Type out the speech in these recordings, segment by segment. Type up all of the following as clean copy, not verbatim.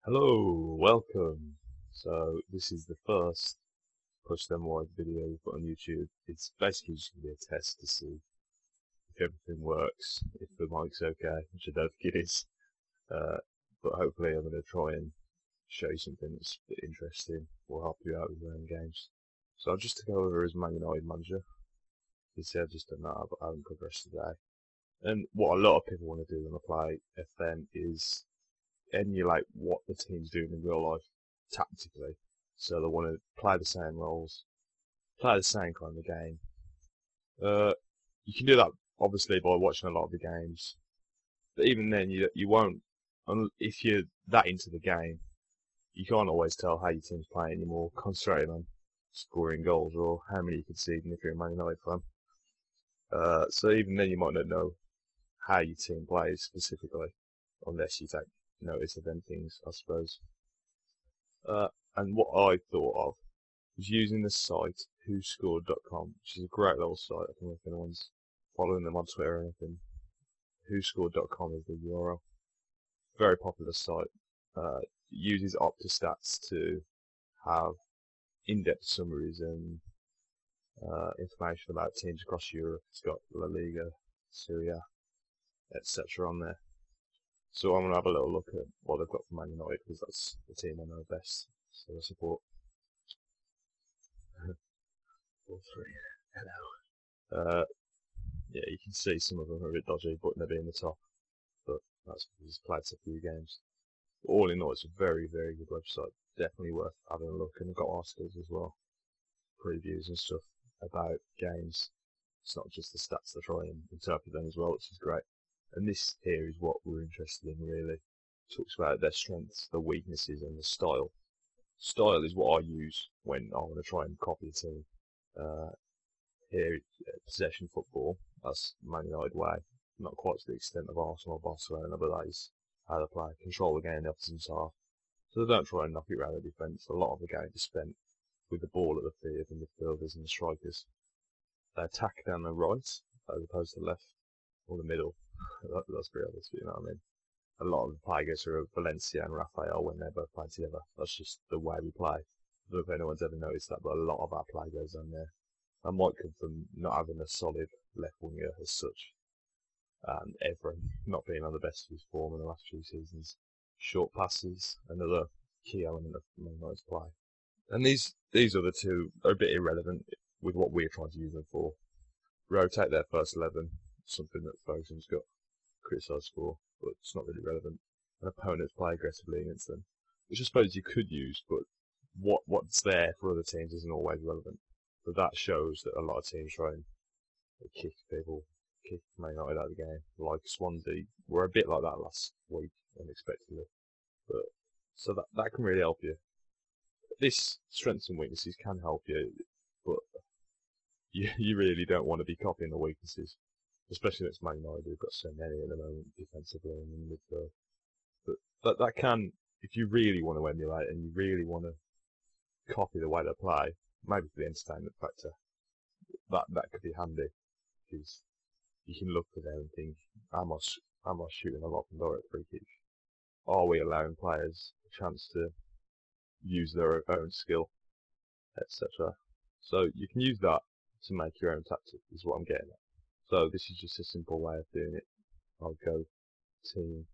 Hello, welcome. So this is the first Push Them Wide video we put on YouTube. It's basically just going to be a test to see if everything works, if the mic's okay, which I don't think it is. But hopefully I'm going to try and show you something that's a bit interesting or help you out with your own games. So just to go over as Man United manager. You see I've just done that, but I haven't progressed today. And what a lot of people want to do when they play FM is emulate what the team's doing in real life tactically. So they want to play the same roles, play the same kind of game. You can do that obviously by watching a lot of the games, but even then you won't. If you're that into the game, you can't always tell how your team's playing. You're more concentrating on scoring goals or how many you concede if you're a Man United fan. So even then you might not know how your team plays specifically, unless you take notice of them things, I suppose. And what I thought of was using the site whoscored.com, which is a great little site. I don't know if anyone's following them on Twitter or anything. Whoscored.com is the URL. Very popular site. Uses OptaStats to have in-depth summaries and information about teams across Europe. It's got La Liga, Serie A, etc. on there. So I'm going to have a little look at what they've got for Man United, because that's the team I know best. So I support. 4-3. Hello. Yeah, you can see some of them are a bit dodgy, but they're in the top. But that's because he's played a few games. But all in all, it's a very, very good website. Definitely worth having a look. And I've got articles as well, previews and stuff about games. It's not just the stats, they try and interpret them as well, which is great. And this here is what we're interested in, really. It talks about their strengths, the weaknesses, and the style. Style is what I use when I want to try and copy a team. Here, possession football, that's Man United way. Not quite to the extent of Arsenal or Barcelona, but that is how they play. Control the game in the opposition's half. So they don't try and knock it around the defence. A lot of the game is spent with the ball at the feet of the midfielders and the strikers. They attack down the right as opposed to the left or the middle. That's pretty obvious, you know what I mean? A lot of the play goes through Valencia and Rafael when they both play together. That's just the way we play. I don't know if anyone's ever noticed that, but a lot of our play goes on there. That might come from not having a solid left winger as such, and Evra not being on the best of his form in the last few seasons. Short passes, another key element of Man United's play. And these other two are a bit irrelevant with what we're trying to use them for. Rotate their first 11, something that Ferguson's got criticised for, but it's not really relevant. And opponents play aggressively against them, which I suppose you could use, but what's there for other teams isn't always relevant. But that shows that a lot of teams try and kick Man United out of the game. Like Swansea were a bit like that last week, unexpectedly. But so that can really help you. This strengths and weaknesses can help you, but you really don't want to be copying the weaknesses, especially against Man United, who've got so many at the moment defensively and in midfield. But that can, if you really want to emulate and you really want to copy the way they play, maybe for the entertainment factor, that could be handy, because you can look for them and think, am I shooting a lot from direct free kick? Are we allowing players a chance to use their own skill, etc.? So you can use that to make your own tactic, is what I'm getting at. So this is just a simple way of doing it. I'll go team.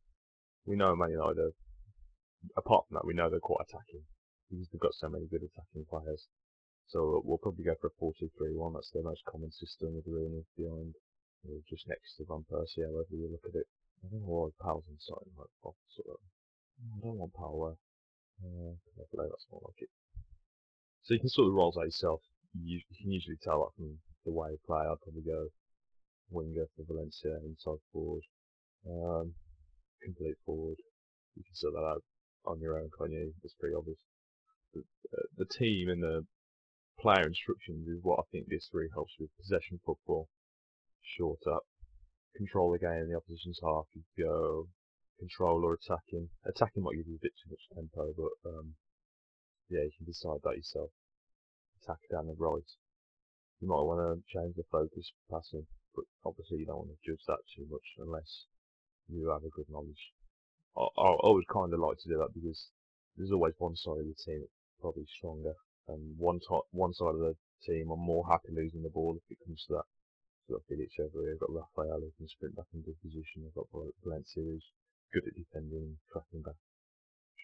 We know Man United are, apart from that, we know they're quite attacking, because they've got so many good attacking players. So we'll probably go for a 4-2-3-1. That's their most common system, with Rooney behind, just next to Van Persie, however you look at it. I don't know why Powell's inside, like, sort of. I don't want Powell there. That's more like it. So you can sort of roles out yourself. You can usually tell that from the way you play. I'd probably go winger for Valencia, inside forward, complete forward. You can sort that out on your own, can't you? It's pretty obvious. The team and the player instructions is what I think this really helps with. Possession football, short up, control the game in the opposition's half. You go control or attacking. Attacking might give you a bit too much tempo, but yeah, you can decide that yourself. Attack down the right. You might want to change the focus for passing, but obviously you don't want to judge that too much unless you have a good knowledge. I always kind of like to do that, because there's always one side of the team that's probably stronger, and one side of the team are more happy losing the ball if it comes to that. We've got Bilic over here, we've got Rafael who can sprint back into position, we've got Valencia who's good at defending, tracking back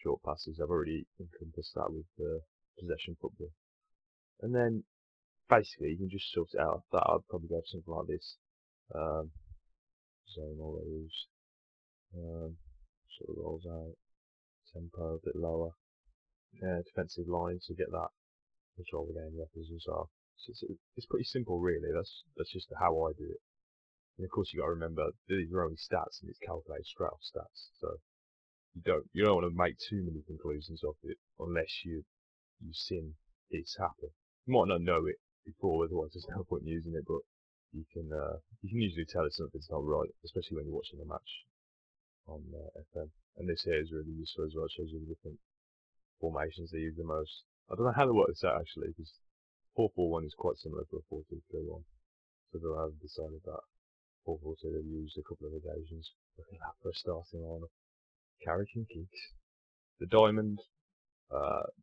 short passes. I've already encompassed that with possession football. And then basically you can just sort it out. That I'd probably go for something like this. Zone always sort of rolls out, tempo a bit lower. Defensive line to get that control the game levels as well. So it's pretty simple really. That's just how I do it. And of course you got to remember these are only stats and it's calculated straight off stats. So you don't want to make too many conclusions of it unless you've seen it's happen. You might not know it before, otherwise there's no point in using it. But you can usually tell if something's not right, especially when you're watching a match on FM. And this here is really useful as well. It shows you the different formations they use the most. I don't know how they work this out actually, because 4-4-1 is quite similar to a 4-2-3-1. So they have decided that 4-4-2 they've used a couple of occasions. Looking at for a starting lineup. Carrick and Giggs. The diamond.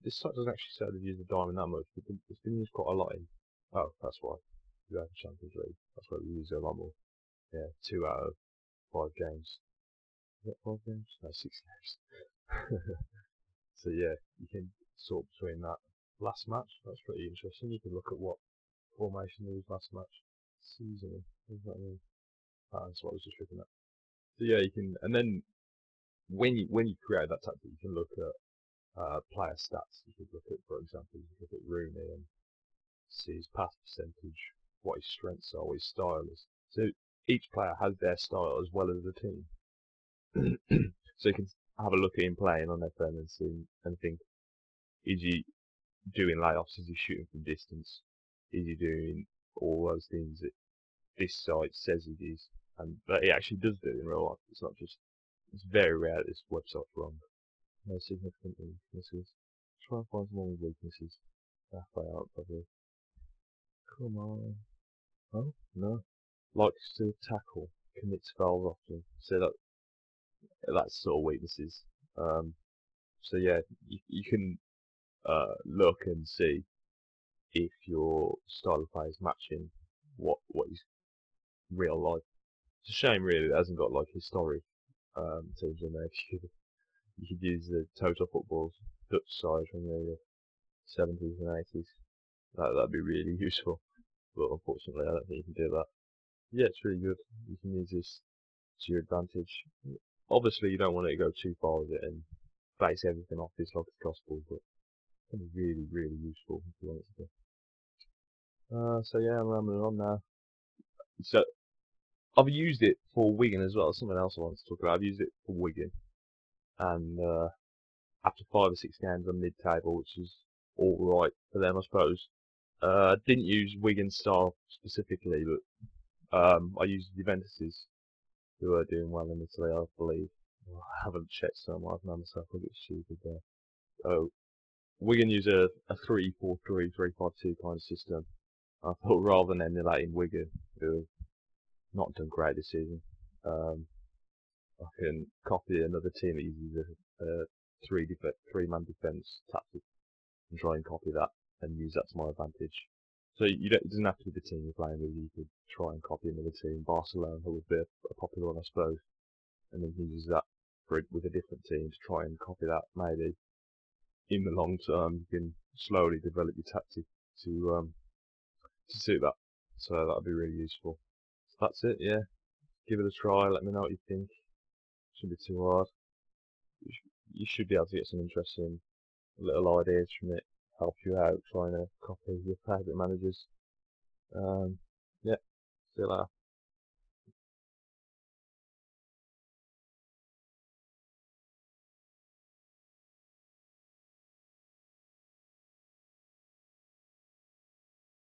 This site doesn't actually say they've used the diamond that much, but it's been used quite a lot in. Oh, that's why. You have the Champions League. That's why we use it a lot more. Yeah, 2 out of 5 games. Is that 5 games? No, 6 games. So yeah, you can sort between that. Last match, that's pretty interesting. You can look at what formation they used last match. Seasoning. What does that mean? That's what I was just looking at. So yeah, you can, and then when you create that tactic, you can look at player stats. You could look at, for example, you could look at Rooney and see his pass percentage, what his strengths are, what his style is. So each player has their style as well as the team. So you can have a look at him playing on FM and see and think, is he doing layoffs? Is he shooting from distance? Is he doing all those things that this site says he is? And but he actually does do it in real life. It's not just. It's very rare that this website's wrong. No significant weaknesses. Try and find some more weaknesses. Halfway out, probably. Come on. Oh, no. Likes to tackle. Commits fouls often. So that's sort of weaknesses. So yeah, you can look and see if your style of play is matching what is real life. It's a shame really that it hasn't got like historic teams in there. You could use the Total Football's Dutch side from the 70s and 80s. That'd be really useful. But unfortunately, I don't think you can do that. Yeah, it's really good. You can use this to your advantage. Obviously, you don't want it to go too far with it and base everything off this like it's gospel, but it's going to be really, really useful if you want it to be. So yeah, I'm rambling on now. So, I've used it for Wigan as well. Something else I wanted to talk about. I've used it for Wigan. And after 5 or 6 games on mid-table, which is alright for them, I suppose. Didn't use Wigan style specifically, but I used Juventus's, who are doing well in Italy, I believe. Well, I haven't checked so much, I've known myself a bit stupid there. So, Wigan use a 3-4-3, 3-5-2 kind of system. I thought rather than emulating Wigan, who have not done great this season, I can copy another team that uses a three-man defence tactic and try and copy that and use that to my advantage. So it doesn't have to be the team you're playing with. You could try and copy another team, Barcelona, who would be a popular one, I suppose, and then use that with a different team to try and copy that. Maybe in the long term, you can slowly develop your tactic to suit that. So that'd be really useful. So that's it. Yeah, give it a try. Let me know what you think. Shouldn't be too hard. You should be able to get some interesting little ideas from it. Help you out trying to copy your favourite managers. Yeah, see you later.